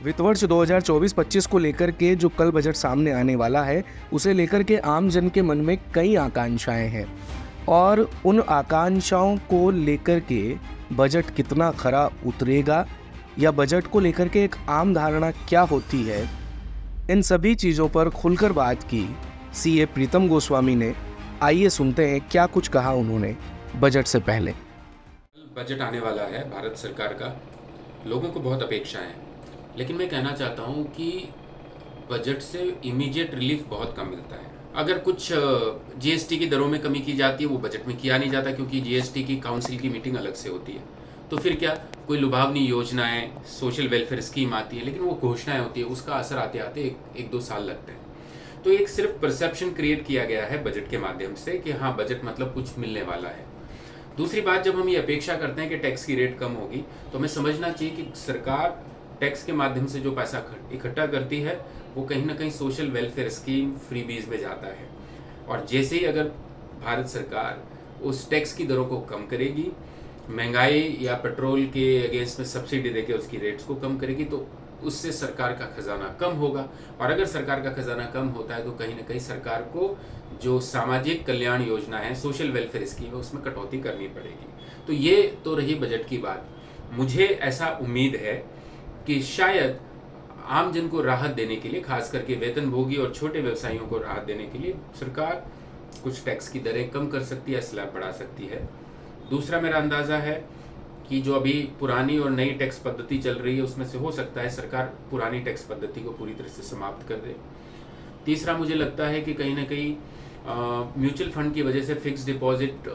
वित्त वर्ष 2024-25 को लेकर के जो कल बजट सामने आने वाला है, उसे लेकर के आम जन के मन में कई आकांक्षाएं हैं और उन आकांक्षाओं को लेकर के बजट कितना खरा उतरेगा या बजट को लेकर के एक आम धारणा क्या होती है, इन सभी चीज़ों पर खुलकर बात की सीए प्रीतम गोस्वामी ने। आइए सुनते हैं क्या कुछ कहा उन्होंने बजट से पहले। बजट आने वाला है भारत सरकार का, लोगों को बहुत अपेक्षाएं हैं, लेकिन मैं कहना चाहता हूं कि बजट से इमीडिएट रिलीफ बहुत कम मिलता है। अगर कुछ जीएसटी की दरों में कमी की जाती है, वो बजट में किया नहीं जाता क्योंकि जीएसटी की काउंसिल की मीटिंग अलग से होती है। तो फिर क्या, कोई लुभावनी योजनाएं, सोशल वेलफेयर स्कीम आती है, लेकिन वो घोषणाएं होती है, उसका असर आते आते एक दो साल लगते हैं। तो एक सिर्फ परसेप्शन क्रिएट किया गया है बजट के माध्यम से कि हाँ, बजट मतलब कुछ मिलने वाला है। दूसरी बात, जब हम ये अपेक्षा करते हैं कि टैक्स की रेट कम होगी, तो हमें समझना चाहिए कि सरकार टैक्स के माध्यम से जो पैसा इकट्ठा करती है वो कहीं ना कहीं सोशल वेलफेयर स्कीम, फ्रीबीज में जाता है। और जैसे ही अगर भारत सरकार उस टैक्स की दरों को कम करेगी, महंगाई या पेट्रोल के अगेंस्ट में सब्सिडी देकर उसकी रेट्स को कम करेगी, तो उससे सरकार का खजाना कम होगा। और अगर सरकार का खजाना कम होता है तो कहीं ना कहीं सरकार को जो सामाजिक कल्याण योजना है, सोशल वेलफेयर स्कीम है, उसमें कटौती करनी पड़ेगी। तो ये तो रही बजट की बात। मुझे ऐसा उम्मीद है कि शायद आम जन को राहत देने के लिए, खास करके वेतनभोगी और छोटे व्यवसायियों को राहत देने के लिए सरकार कुछ टैक्स की दरें कम कर सकती है, स्लैब बढ़ा सकती है। दूसरा मेरा अंदाजा है कि जो अभी पुरानी और नई टैक्स पद्धति चल रही है, उसमें से हो सकता है सरकार पुरानी टैक्स पद्धति को पूरी तरह से समाप्त कर दे। तीसरा, मुझे लगता है कि कहीं ना कहीं म्यूचुअल फंड की वजह से फिक्स डिपॉजिट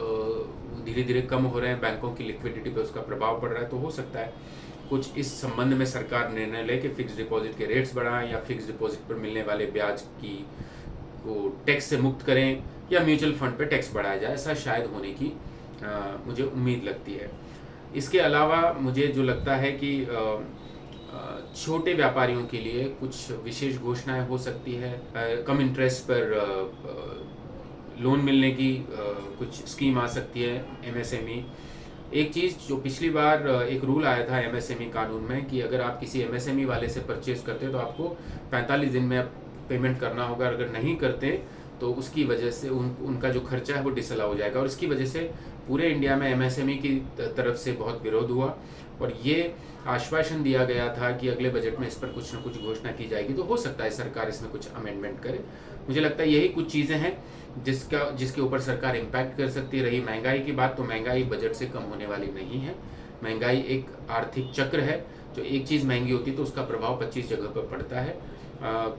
धीरे धीरे कम हो रहे हैं, बैंकों की लिक्विडिटी पे उसका प्रभाव पड़ रहा है। तो हो सकता है कुछ इस संबंध में सरकार निर्णय ले कि फिक्स डिपॉजिट के रेट्स बढ़ाएं या फिक्स डिपॉजिट पर मिलने वाले ब्याज की को टैक्स से मुक्त करें या म्यूचुअल फंड पे टैक्स बढ़ाया जाए। ऐसा शायद होने की मुझे उम्मीद लगती है। इसके अलावा मुझे जो लगता है कि छोटे व्यापारियों के लिए कुछ विशेष घोषणाएं हो सकती है। कम इंटरेस्ट पर लोन मिलने की कुछ स्कीम आ सकती है। एमएसएमई एक चीज़ जो पिछली बार एक रूल आया था एमएसएमई कानून में कि अगर आप किसी एमएसएमई वाले से परचेज करते हो तो आपको 45 दिन में पेमेंट करना होगा। अगर नहीं करते तो उसकी वजह से उनका जो खर्चा है वो डिसअलाउ हो जाएगा। और इसकी वजह से पूरे इंडिया में एमएसएमई की तरफ से बहुत विरोध हुआ और ये आश्वासन दिया गया था कि अगले बजट में इस पर कुछ न कुछ घोषणा की जाएगी। तो हो सकता है सरकार इसमें कुछ अमेंडमेंट करे। मुझे लगता है यही कुछ चीज़ें हैं जिसके ऊपर सरकार इम्पैक्ट कर सकती। रही महंगाई की बात, तो महंगाई बजट से कम होने वाली नहीं है। महंगाई एक आर्थिक चक्र है, जो एक चीज़ महंगी होती है तो उसका प्रभाव 25 जगह पर पड़ता है।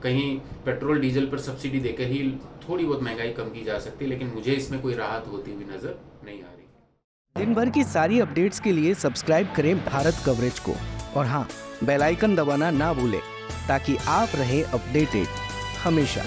कहीं पेट्रोल डीजल पर सब्सिडी देकर ही थोड़ी बहुत महंगाई कम की जा सकती है, लेकिन मुझे इसमें कोई राहत होती हुई नजर नहीं आ रही। दिन भर की सारी अपडेट्स के लिए सब्सक्राइब करें भारत कवरेज को और हाँ, बेल आइकन दबाना ना भूलें ताकि आप रहे अपडेटेड हमेशा।